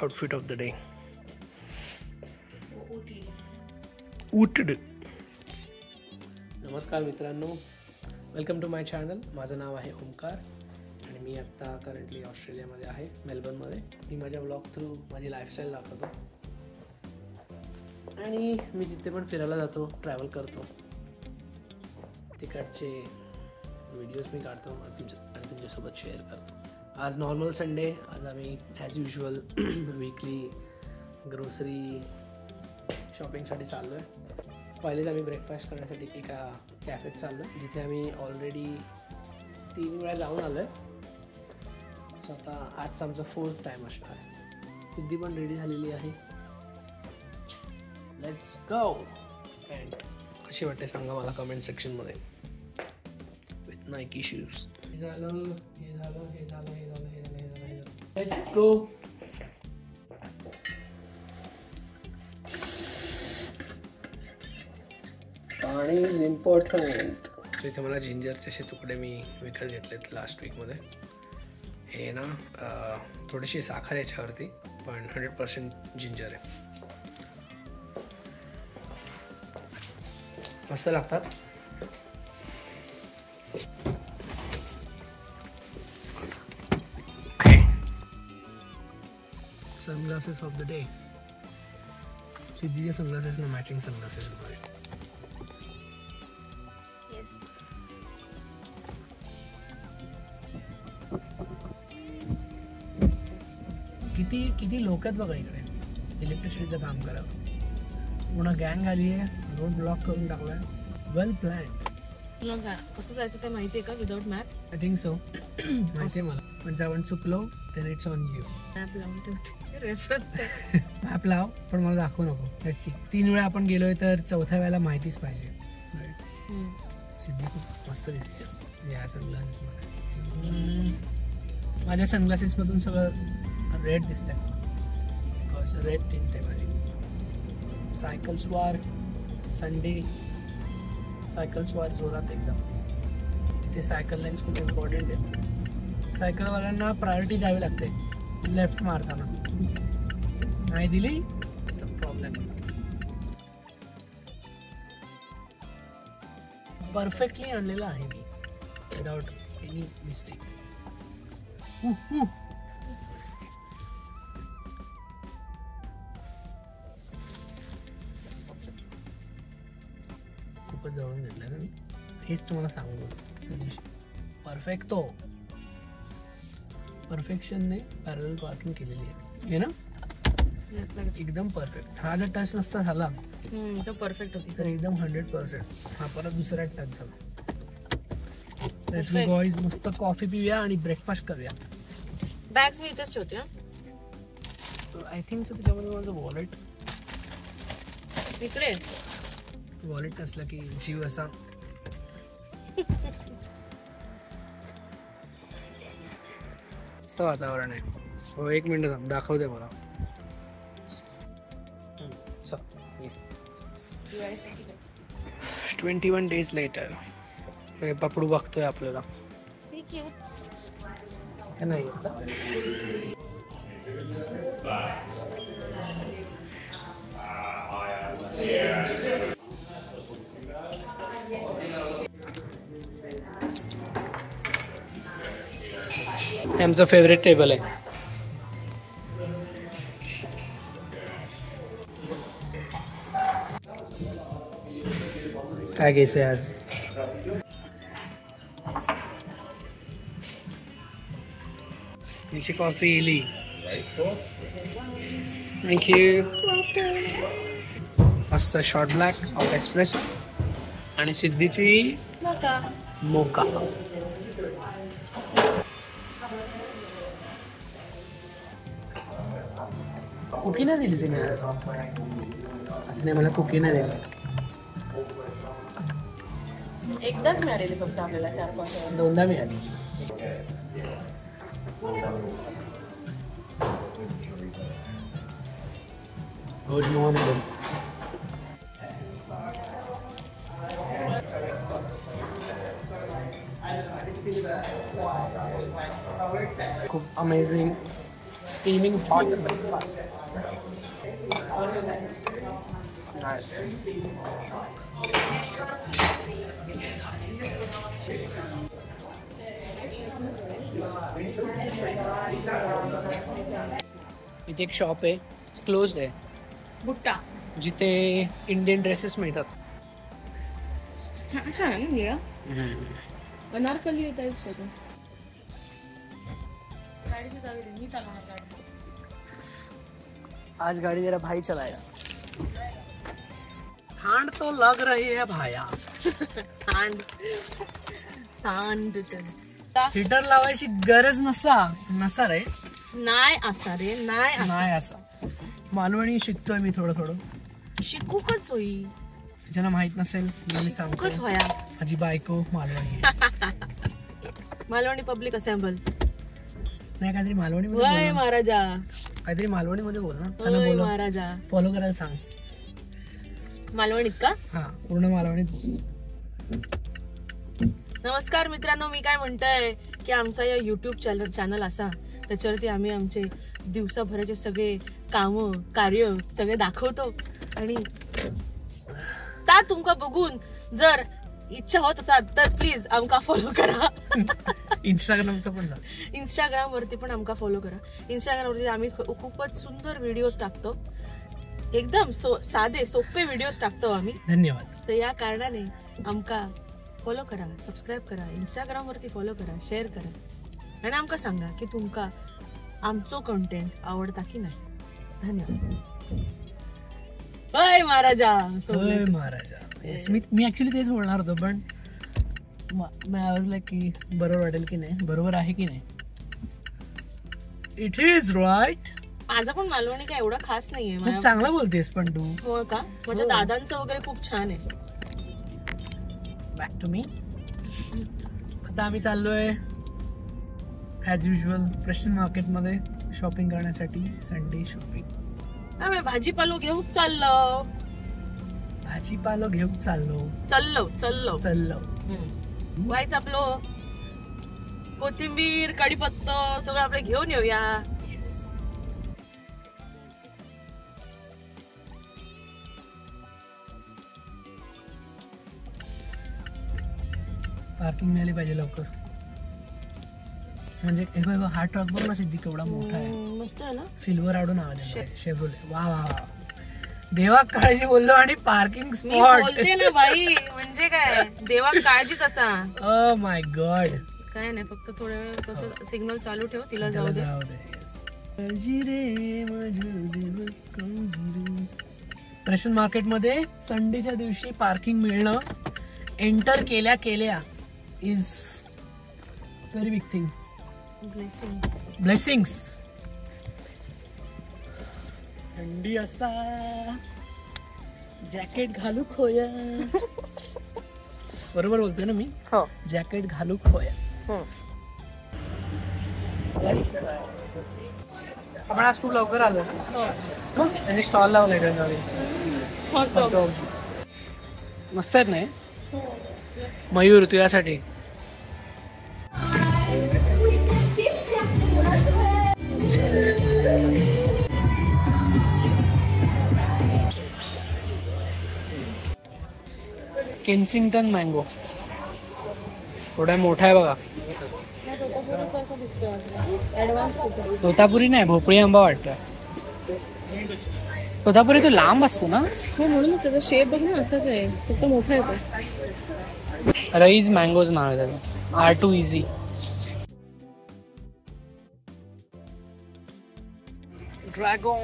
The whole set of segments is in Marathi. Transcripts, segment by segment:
outfit of the day. Wooded. नमस्कार मित्रांनो, वेलकम टू माय चॅनल. माझं नाव आहे ओमकार आणि मी आत्ता करंटली ऑस्ट्रेलियामध्ये आहे, मेलबर्नमध्ये. मी माझ्या ब्लॉग थ्रू माझी लाईफस्टाईल दाखवतो आणि मी जिथे पण फिरायला जातो, ट्रॅव्हल करतो, तिकडचे व्हिडिओज मी काढतो आणि तुमच्यासोबत शेअर करतो. आज नॉर्मल संडे. आज आम्ही ॲज युजल वीकली ग्रोसरी शॉपिंगसाठी चाललो आहे. पहिलेच आम्ही ब्रेकफास्ट करण्यासाठी एका कॅफेत चाललो आहे, जिथे आम्ही ऑलरेडी 3 वेळा जाऊन आलो आहे. सो आता आजचा आमचा 4th टाईम असणार आहे. सिद्धी पण रेडी झालेली आहे. Let's go. अँड कशी वाटते सांगा मला कमेंट सेक्शनमध्ये. With Nike shoes. हे झालं. Let's go. पाणी इज इम्पॉर्टंट. इथे मला जिंजरचे असे तुकडे मी विकत घेतलेत लास्ट वीकमध्ये. हे ना थोडीशी साखर याच्यावरती, पण 100% जिंजर आहे. मस्त लागतात. Sunglasses of the day. सिद्धीचे सनग्लासेस ना मॅचिंग सनग्लासेस वगैरे. किती लोक आहेत बघा इकडे इलेक्ट्रिसिटीचं काम करावं. पूर्ण गँग आली आहे. रोड ब्लॉक करून टाकलाय. वेल प्लॅन. तुला कसं जायचं ते माहिती आहे का without map? I think so. माहिती आहे मला. पण जर आपण चुकलो तर इट्स ऑन यू. मॅप लावून ठेवते. रेफरन्स मॅप लाव, पण मला दाखवू नको. Let's see. 3 वेळा आपण गेलोय तर 4थ्या वेळेला माहितीच पाहिजे. सिद्धी खूप मस्त दिसते या सनग्लासेसमध्ये. माझ्या सनग्लासेसमधून सगळं रेड दिसतंय. बिकॉज रेड टिंट आहे माझी. सायकल स्वार संडे. सायकल स्वार जोरात एकदम. इथे सायकल लाईन्स खूप इम्पॉर्टंट आहेत. सायकलवाल्यांना प्रायोरिटी द्यावी लागते लेफ्ट मारताना. नाही दिली तर प्रॉब्लेम. परफेक्टली आणलेलं आहे मी, विदाउट एनी मिस्टेक. खूपच जवळून घेतलं ना मी. हेच तुम्हाला सांगू. परफेक्शनने पॅरलल पार्किंग केलेली आहे हे ना, एकदम परफेक्ट. हा जर टच नसता झाला तर परफेक्ट होती तर एकदम 100%. हा परत दुसरा टच झाला. Let's go guys. मस्त कॉफी पिऊया आणि ब्रेकफास्ट करूया. बॅग्स मी इथेच ठेवते. I think so. त्याच्यामध्ये माझं वॉलेट इकडे. वॉलेट असलं की जीव असा. मस्त वातावरण आहे. हो, 1 मिनिट दाखवते मला. 21 days later. पपडू बघतोय आपल्याला. नाही आमचं फेवरेट टेबल आहे. काय घ्यायचंय आज? तुमची कॉफी इली. थँक्यू. मस्त शॉर्ट ब्लॅक ऑफ एस्प्रेसो आणि सिद्धीची मोका. कुकी नाही दिली तिने आज. असं नाही, मला कुकी नाही दिली. एकदाच मिळालेली फक्त आपल्याला 4-5. 2दा मिळाली. Good morning. खूप amazing steaming hot breakfast. Nice. इथे एक शॉप आहे, क्लोज्ड आहे, बुट्टा जिथे इंडियन ड्रेसेस मिळतात. अच्छा आहे ना निळा अनारकली टाईप सगळं. गाडीची चावी दे, मी चालवणार गाडी. आज गाड़ी जरा भाई चलाएगा. ठंड तो लग रही है भाया. थंड हीटर लावायची गरज नसा रे. नाही असा रे, नाही असा. मालवणी शिकतोय मी थोडं. शिकूकच होई. ज्यांना माहित नसेल मी सांगतो. होया माझी बायको मालवणी. Malvani public assemble. नाही काहीतरी मालवणी वय महाराजा. काहीतरी मालवणी मध्ये बोल ना. वय महाराजा. फॉलो करायला सांग. मालवणीत का? हा पूर्ण मालवणीत बोल. नमस्कार मित्रांनो, मी काय म्हणतोय की आमचा या युट्यूब चॅनल असा, त्याच्यावरती आम्ही आमचे दिवसाभराचे सगळे काम कार्य सगळे दाखवतो. आणि ता तुमका बघून जर इच्छा होत असाल तर प्लीज आमका फॉलो करा. इंस्टाग्रामचं पण जा. इंस्टाग्राम वरती पण आमका फॉलो करा. इंस्टाग्राम वरती आम्ही खूपच सुंदर व्हिडिओज टाकतो. एकदम साधे सोपे व्हिडिओज टाकतो आम्ही. धन्यवाद. तर या कारणाने आमका फॉलो करा, सबस्क्राईब करा, इंस्टाग्राम वरती फॉलो करा, शेअर करा आणि आमका सांगा की तुमका आमचो कंटेंट आवडता की नाही. धन्यवाद. होय महाराजा. होय महाराजा. मी ऍक्च्युली तेच बोलणार होतो, पण मी आवाज लाईक की बरोबर वाटेल की नाही, बरोबर आहे की नाही. It is right. माझा पण मालवणी काय एवढा खास नाहीये. खूप चांगला बोलतेस पण तू. हो का? माझ्या दादांचं वगैरे खूप छान आहे. Back to me. आता आम्ही चाललोय ॲज युजल प्रेस्टन मार्केटमध्ये शॉपिंग करण्यासाठी. Sunday shopping. आम्ही भाजीपालो घेऊन चाललो. व्हायचं आपलं कोथिंबीर, कढीपत्ता सगळं आपलं घेऊन येऊया. पार्किंग मिळाली पाहिजे लवकर. म्हणजे हा ट्रक बघ ना सिद्धी केवढा मोठा आहे. मस्त आहे ना. सिल्वर आडून आवाज शेव्हरोले. वा वा वा. देवा काळजी बोललो आणि पार्किंग मी स्पॉट. बोलते ना बाई, म्हणजे काय देवा काळजीच असा. Oh my God. काय नाही, फक्त थोड्या वेळ तसं सिग्नल चालू ठेव, तिला जाऊ दे. प्रेस्टन मार्केट मध्ये संडेच्या दिवशी पार्किंग मिळणं एंटर केल्या is very big thing. Blessings. थंडी असा जॅकेट घालू खोया. बरोबर बोलतोय ना मी. हो. जॅकेट घालू खोया. आपण आज खूप लवकर आलो. त्यांनी स्टॉल लावलाय नवीन. मस्त आहेत नाही मयूर तुझ्यासाठी. केन्सिंग्टन मँगो थोडा मोठा आहे बघा. तोतापुरी नाही, भोपळी आंबा वाटतं. तोतापुरी तो लांब असतो ना. हो, म्हणून त्याचा शेप बघ ना असाच आहे, फक्त मोठा आहे. रईज मँगोज नाव आहे त्याचं. R2 easy. ड्रॅगन.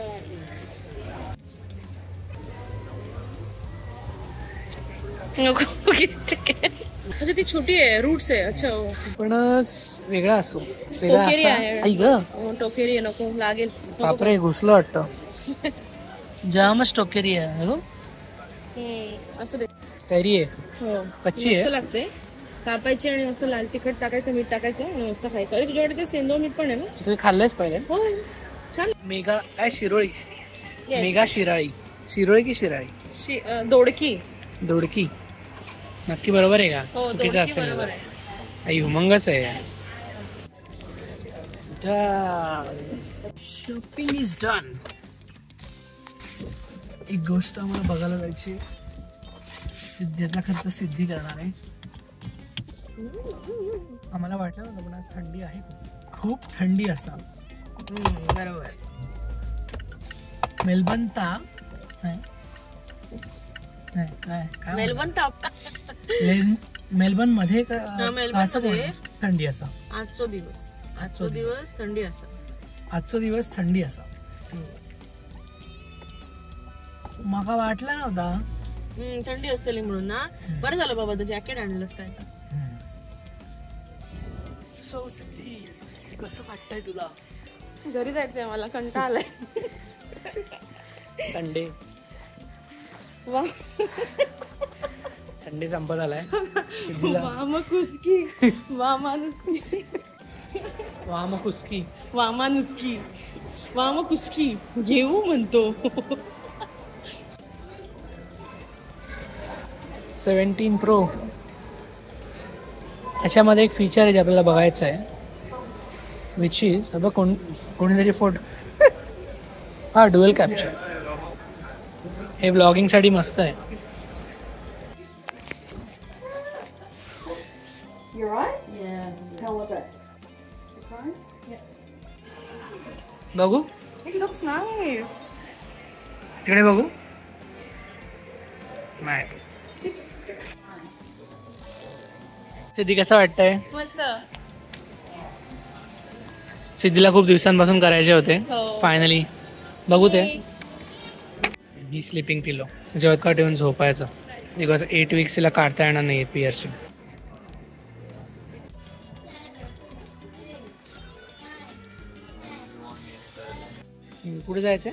अच्छा ती छोटी आहे, रूट्स आहे. अच्छा पण वेगळा असो. टोकेरी आहे. आई ग टोकेरी नको लागेल. बापरे घुसलं वाटतं. जामच टोकेरी आहे. असं दे. कैरी आहे. हो कच्ची आहे. लागते. कापायची आणि मस्त लाल तिखट टाकायचं, मीठ टाकायचं आणि मस्त खायचं. अरे तुझ्याकडे ते सेंदो मीठ पण आहे ना. तुम्ही खाल्लंच पहिले. हो छान. मेगा काय शिरोळी. मेगा शिराळी. शिरोळी की शिराळी. दोडकी. दोडकी नक्की बरोबर आहे का. चुकीचं असेल. आई हुमंगच आहे. Shopping is done. एक गोष्ट आम्हाला बघायला जायची ज्याचा खर्च सिद्धी करणार आहे. आम्हाला वाटलं नव्हतं पण आज थंडी आहे, खूप थंडी असा. बरोबर. मेलबर्न मेलबर्न मध्ये असं थंडी असा. आजचो दिवस थंडी असा. आजचो दिवस थंडी असा. माका वाटला नव्हता थंडी असतली म्हणून ना. बरं झालं बाबा तू जॅकेट आणलंस काय. सो कसं वाटतंय तुला? घरी जायचंय मला, कंटाळा आलाय. संडे संपत आलाय. वामकुस्की घेऊ म्हणतो. 17 Pro याच्यामध्ये एक फीचर आहे जे आपल्याला बघायचं आहे, विच इज अब कोणीतरी फोटो हा डुएल कॅप्चर. हे व्लॉगिंगसाठी मस्त आहे. बघू तिकडे बघू. सिद्धी कसं वाटतंय? मस्त. सिद्धीला खूप दिवसांपासून करायचे होते, फायनली बघू ते. ही स्लीपिंग पिलो जेव्हा ठेवून झोपायचं, बिकॉज 8 weeks तिला काढता येणार नाही पिअरची. पुढे जायचंय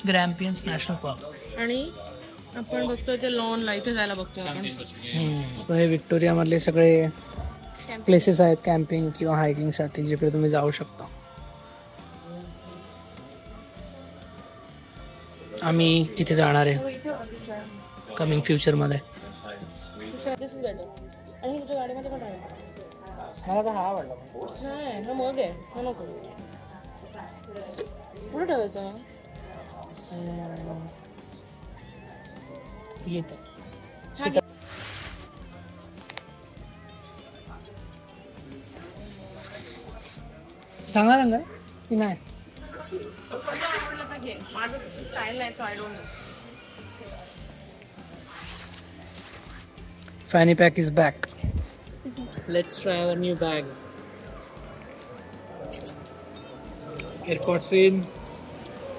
ग्रॅम्पियन्स नॅशनल पार्क. आणि आपण बघतोय ते लॉनला, इथे जायला बघतोय आपण. हे विक्टोरिया मधले सगळे प्लेसेस आहेत कॅम्पिंग किंवा हायकिंग साठी, जिकडे तुम्ही जाऊ शकता. आम्ही इथे जाणार आहे कमिंग फ्युचर मध्ये. मला तर हा आवडला. नाही, हा मग आहे, हा नको. कुठे ठेवायचं? चांगला रंग आहे की नाही? Fanny pack is back. Let's try our new bag. Airpods in.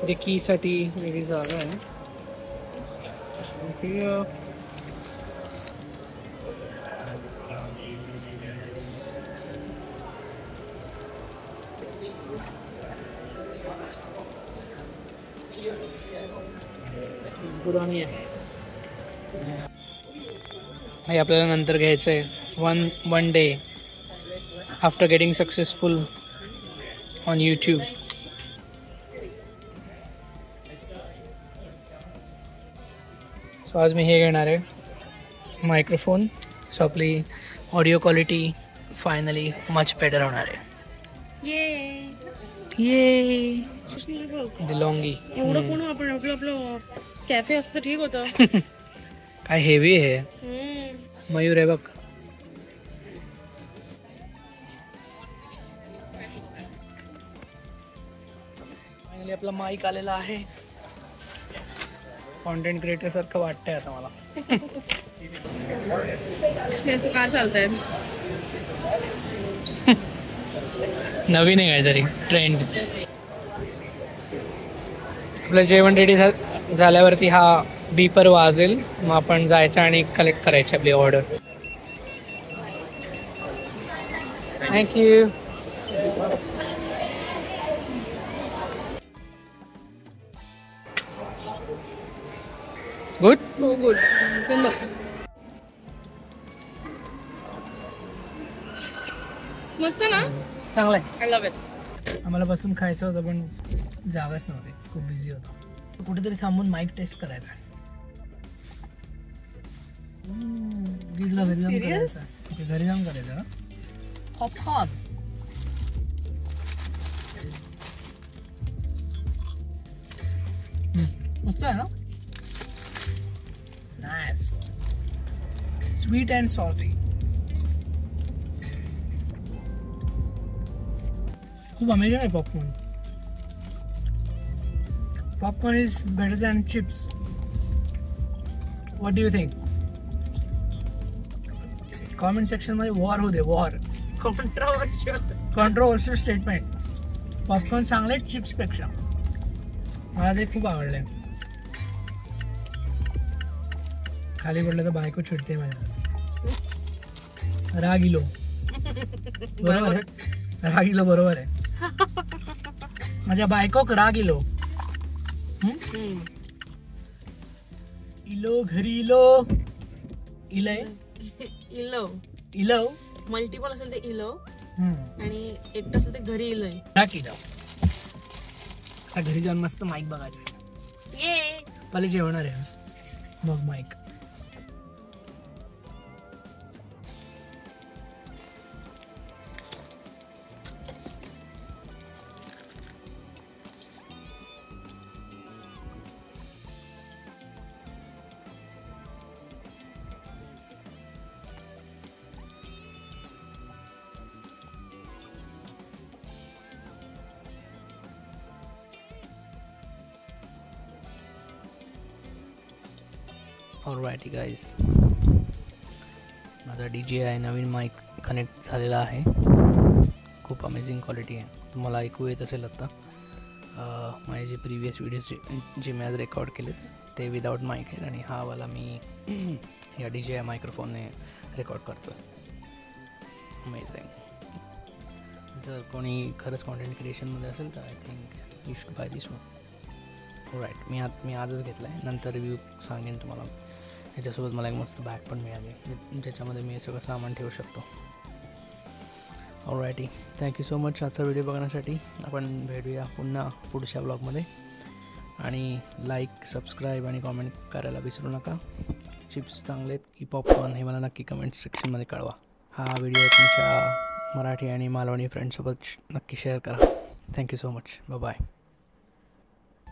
Dicky साठी वेगळी जागा आहे. Here. पुराणी आहे. हे आपल्याला नंतर घ्यायचं आहे. One day after getting successful on YouTube. So आज मी हे घेणार आहे मायक्रोफोन. सो आपली audio quality finally much better होणार आहे. ये दिलोंगी. एवढं कोण आपण आपलं कॅफे असतं ठीक होतं. काय हेवी आहे. मयूर आहे बघ. फायनली आपला माईक आलेला आहे. कॉन्टेंट क्रिएटर सारखं वाटतंय आता मला. असं का चालतंय? नवीन आहे काहीतरी ट्रेंड. आपलं जेवण रेडी झाल्यावरती हा बीपर वाजेल, मग आपण जायचं आणि कलेक्ट करायची आपली order. Thank you. Good. So good. मस्त ना. चांगलं आहे. I love it. आम्हाला बसून खायचं होतं पण जागाच नव्हती, खूप बिझी होतो. कुठेतरी थांबून माईक टेस्ट करायचा. घरी जाऊन करायचं. पॉपकॉर्न. मस्त आहे ना. नाईस. Sweet and salty. खूप अमेझिंग आहे popcorn. Popcorn is better than chips. What do you think? Comment section मध्ये वॉर होऊ दे. वॉर. Controversial statement. पॉपकॉर्न चांगले चिप्स पेक्षा. मला ते खूप आवडले. खाली पडलं तर बायको चिडते माझ्या. रागिलो. बरोबर आहे. रागिलो बरोबर आहे. माझ्या बायकोक रागिलो. इलो घरी इलो. इलय इलो. इलो मल्टिपल असेल ते इलो आणि एकटं असेल ते घरी इलोय. घरी जाऊन मस्त माईक बघायचं. ये पहिले जेवणार आहे मग माईक. ऑलराइट गाइस, माझा DJI नवीन माईक कनेक्ट झालेला आहे. खूप अमेझिंग क्वालिटी आहे. तुम्हाला ऐकू येत असेल आता. माझे जे प्रिव्हियस व्हिडिओज जे मी आज रेकॉर्ड केले ते विदाऊट माईक आहेत आणि हा वाला मी या DJI मायक्रोफोनने रेकॉर्ड करतो आहे. अमेझिंग. जर कोणी खरंच कॉन्टेंट क्रिएशनमध्ये असेल तर I think you should buy this one. Right. मी आजच घेतला आहे. नंतर रिव्ह्यू सांगेन तुम्हाला. ह्याच्यासोबत मला एक मस्त बॅग पण मिळाली ज्याच्यामध्ये मी सगळं सामान ठेवू शकतो. ऑलराईटी, थँक्यू सो मच आजचा व्हिडिओ बघण्यासाठी. आपण भेटूया पुन्हा पुढच्या ब्लॉगमध्ये. आणि लाईक, सबस्क्राईब आणि कॉमेंट करायला विसरू नका. चिप्स चांगले आहेत की पॉपकॉर्न हे मला नक्की कमेंट सेक्शनमध्ये कळवा. हा व्हिडिओ तुमच्या मराठी आणि मालवणी फ्रेंड्ससोबत नक्की शेअर करा. Thank you so much. बाय.